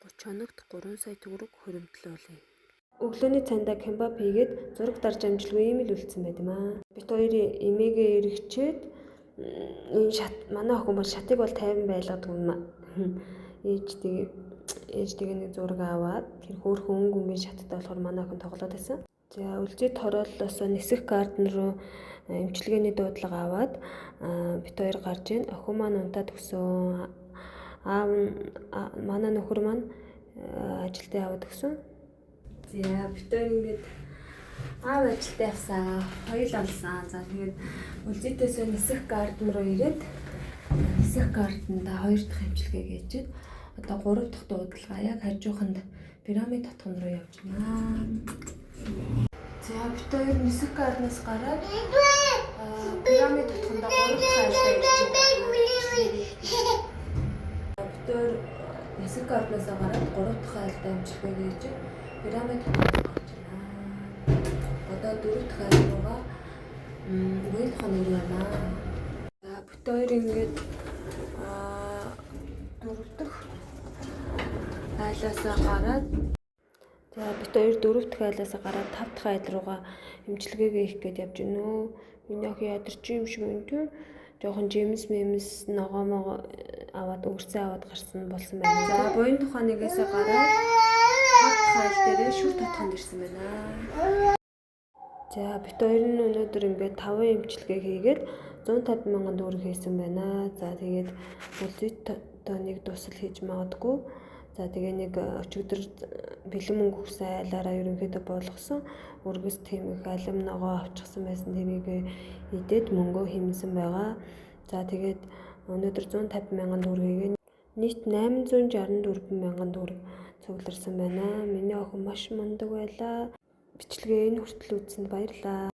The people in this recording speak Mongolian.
30 хоногт 3 сая төгрөг хуримтлуулъя. Өглөөний цайндаа кембап хийгээд зураг дарж амжилгүй ийм л үлдсэн байт юм аа. Бид хоёрын эмээгээ эргэчээд манай охин бол шатыг бол 50 байлгадаг юм аа. Ээжтэйгээ нэг зураг аваад тэр хөөрхөн өнгөнгийн шаттай болохоор манай охин тоглоод байсан. За үлзий торооллоос нисэх гарден руу эмчилгээний дуудлага аваад бид хоёр гарч ийн. Охин маань унтаад өгсөн. Аав манай нөхөр маань ажилдаа яваад өгсөн. За бид хоёр ингээд аав ажилдаа явсан. Хоёул олсон. За тэгээд үлзийтэйс нисэх гарден руу ирээд нисэх гарденда 2 дахь эмчилгээ хийчихэд одоо 3 дахь дуудлага яг хажууханд пирамид татхан руу явж байна. За бид хоёр нисэх гарденаас гараад пирамид татханда 3 дахь айлдаа ирж байна. Бид хоёр нисэх гарденаас гараад 3 дахь айлдаа эмчилгээ хийж пирамид татханд гарч байна. Одоо 4 дахь айл руугаа буян тухайн нэр байна. За бид хоёр ингээд 4 дахь айлаасаа гараад за бид хоёр 4 дахь айлаасаа гараад 5 дахь айл руугаа эмчилгээгээ хийх гээд явж байна өө. Миний охин ядарч юм шиг байна тийм. Жохон жимс ногоомоо аваад өгөрцөө аваад гарсан болсон байна. За буян тухайн нэгээсээ гараад 5 дахь айл дээрээ шүр татханд ирсэн байна. За бид хоёр нь өнөөдөр ингээд 5 эмчилгээ хийгээд 150 мянган төгрөг хийсэн байна. За тэгээд үлзий тоныг дусал хийж магадгүй. За тэгээ нэг өчигдөр бэлэн мөнгө өгсөн айлаараа ерөнхийдөө болгосон. Өргөс тэмэх алим ногоо авчихсан байсан. Тэрийг идээд мөнгөө хэмнсэн байгаа. За тэгээд өнөөдөр 150 мянган төгрөгийг нийт 864 мянган төгрөг цугларсан байна. Миний охин маш мундаг байлаа. Бичлэгээ энэ хүртэл үзсэнд баярлалаа.